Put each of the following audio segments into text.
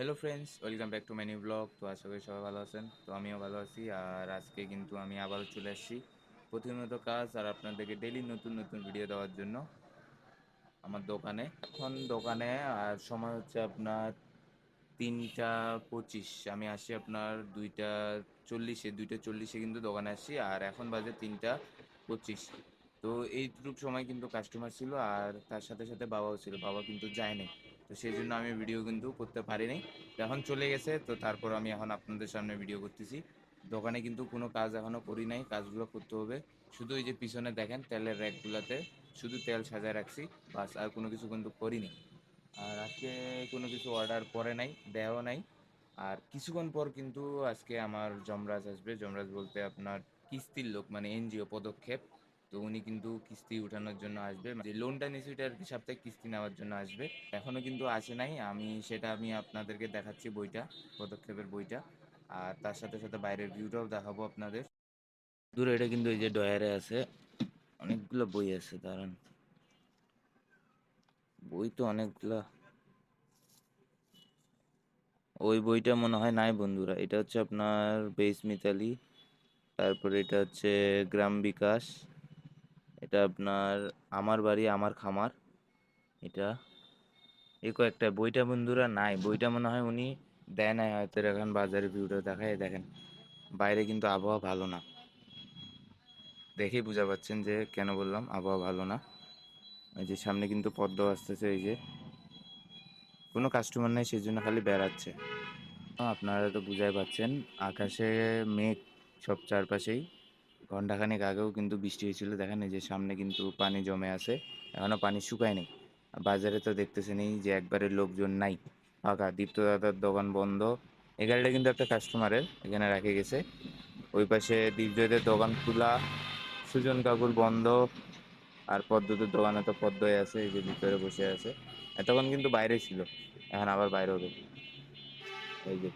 Hello friends, welcome back to my new blog. তো আশা করি সবাই ভালো আছেন। তো আমিও ভালো আছি। আর আজকে কিন্তু আমি আবারও চলে আসছি প্রতিনিয়ত কাজ আর আপনাদেরকে ডেইলি নতুন নতুন ভিডিও দেওয়ার জন্য আমার দোকানে। এখন দোকানে আর সময় হচ্ছে আপনার 3টা 25। আমি আসছি আপনার 2টা 40-এ কিন্তু দোকানে আসছি। আর এখন বাজে 3টা 25। তো এইটুকু সময় কিন্তু কাস্টমার ছিল আর তার সাথে সাথে বাবাও ছিল, বাবা কিন্তু যায়নি। তো সেই জন্য আমি ভিডিও কিন্তু করতে পারিনি। তো এখন চলে গেছে, তো তারপর আমি এখন আপনাদের সামনে ভিডিও করতেছি। দোকানে কিন্তু কোনো কাজ এখনও করি নাই, কাজগুলো করতে হবে। শুধু এই যে পিছনে দেখেন তেলের র্যাকগুলোতে শুধু তেল সাজায় রাখছি, বাস, আর কোনো কিছু কিন্তু করিনি। আর আজকে কোনো কিছু অর্ডার করে নাই, দেওয়া নাই। আর কিছুক্ষণ পর কিন্তু আজকে আমার যমরাজ আসবে। যমরাজ বলতে আপনার কিস্তির লোক, মানে এনজিও পদক্ষেপ। তো উনি কিন্তু কিস্তি উঠানোর জন্য আসবে, যে লোনটা নিয়েছি ওটা আর কি, সাপ্তাহিক কিস্তি নেওয়ার জন্য আসবে। এখনো কিন্তু আসে নাই। আমি আপনাদেরকে দেখাচ্ছি বইটা, পদক্ষেপের বইটা। আর তার সাথে সাথে বাইরের ভিউটাও দেখাবো আপনাদের। দূরে এটা কিন্তু এই যে ডয়ারে আছে, অনেকগুলো বই আছে, দাঁড়ান। বই তো অনেকগুলা। ওই বইটা মনে হয় নাই বন্ধুরা। এটা হচ্ছে আপনার বেস মিতালি, তারপরে এটা হচ্ছে গ্রাম বিকাশ, এটা আপনার আমার বাড়ি আমার খামার, এটা এই কয়েকটা। বইটা বন্ধুরা নাই, বইটা মনে হয় উনি দেয় নাই হয়তো। এখন বাজারে ভিউটা দেখায় দেখেন, বাইরে কিন্তু আবহাওয়া ভালো না, দেখেই বুঝা পাচ্ছেন যে কেন বললাম আবহাওয়া ভালো না। এই যে সামনে কিন্তু পদ্ম আসতেছে, এই যে কোনো কাস্টমার নেই, সেই জন্য খালি বেড়াচ্ছে। আপনারা তো বুঝাই পাচ্ছেন, আকাশে মেঘ সব চারপাশেই। ঘন্টাখানেক আগেও কিন্তু বৃষ্টি হয়েছিল, দেখেন এই যে সামনে কিন্তু পানি জমে আছে, এখনো পানি শুকায়নি। আর বাজারে তো দেখতেছেনই যে একবারে লোকজন নাই, ফাঁকা। দীপ্ত দাদার দোকান বন্ধ। এই গাড়িটা কিন্তু একটা কাস্টমারের, এখানে রেখে গেছে। ওই পাশে দীপজয়দের দোকান খোলা, সুজন কাকুর বন্ধ। আর পদ্মদের দোকানে তো পদ্মই আছে, এই যে ভিতরে বসে আছে। এতক্ষণ কিন্তু বাইরে ছিল, এখন আবার বাইরে হবে। এই যে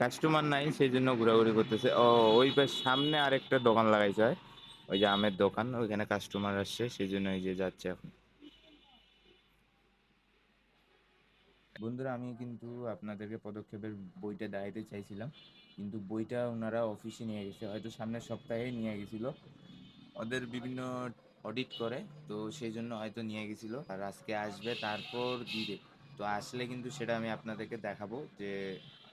কাস্টমার নাই, সেই জন্য ঘোরাঘুরি করতেছে। ও, ওই পাশ সামনে আরেকটা দোকান লাগাইছে হয়, ওই যে আমের দোকান, ওইখানে কাস্টমার আসছে, সেই জন্য এই যে যাচ্ছে এখন। বন্ধুরা, আমি কিন্তু আপনাদেরকে পদক্ষেপের বইটা দেখাইতে চাইছিলাম, কিন্তু বইটা ওনারা অফিসে নিয়ে গেছে, হয়তো সামনের সপ্তাহে নিয়ে গেছিল। ওদের বিভিন্ন অডিট করে, তো সেই জন্য হয়তো নিয়ে গেছিলো। আর আজকে আসবে, তারপর দিবে। তো আসলে কিন্তু সেটা আমি আপনাদেরকে দেখাবো যে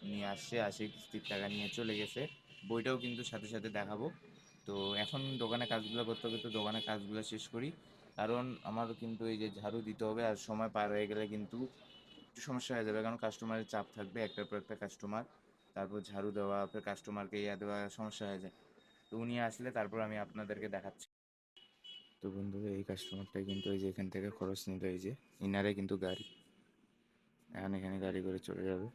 নিয়ে আসছে, আসে কিস্তির টাকা নিয়ে চলে গেছে। বইটাও কিন্তু সাথে সাথে দেখাবো। তো এখন দোকানে কাজগুলো করতে হবে, তো দোকানে কাজগুলো শেষ করি। কারণ আমারও কিন্তু এই যে ঝাড়ু দিতে হবে, আর সময় পার হয়ে গেলে কিন্তু একটু সমস্যা হয়ে যাবে, কারণ কাস্টমারের চাপ থাকবে, একটার পর একটা কাস্টমার। তারপর ঝাড়ু দেওয়া, ফের কাস্টমারকে ইয়া দেওয়া, সমস্যা হয়ে যায়। তো উনি আসলে তারপর আমি আপনাদেরকে দেখাচ্ছি। তো বন্ধুরা, এই কাস্টমারটাই কিন্তু এই যে এখান থেকে খরচ নিল, এই যে ইনারে কিন্তু গাড়ি, এখন এখানে গাড়ি করে চলে যাবে।